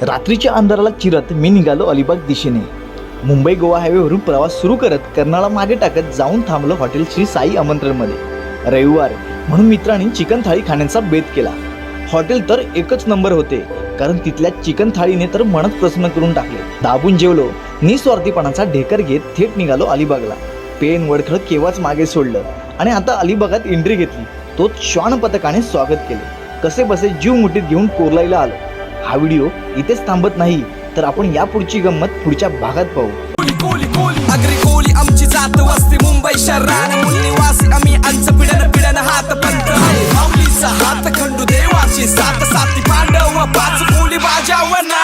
रात्रीच्या अंधाराला चिरत मी निघालो अलिबाग दिशेने. मुंबई गोवा हायवेवरून प्रवास सुरू करत कर्नाळा मागे टाकत जाऊन थांबलो हॉटेल श्री साई आमंत्रणमध्ये. रविवार म्हणून मित्रांनी चिकन थाळी खाण्याचा बेत केला. हॉटेल तर एकच नंबर होते, कारण तिथल्या चिकन थाळीने तर मनच प्रसन्न करून टाकले. दाबून जेवलो, निस्वार्थीपणाचा ढेकर घेत थेट निघालो अलिबागला. पेन वडखळ केव्हाच मागे सोडलं आणि आता अलिबागात एंट्री घेतली. तोच श्वान पथकाने स्वागत केले. कसे बसे जीव मुठीत घेऊन कोरलाईला आलो. हा व्हिडिओ इथेच थांबत नाही, तर आपण यापुढची गंमत पुढच्या भागात पाहू. अग्री कोली आमची जात वस्ती मुंबई शहरात मूलनिवासी आम्ही आमचं पिढ्यान हात पंत माऊलीचा हात खंडू देवाची सात साती पांडव पाच कोली बाजावना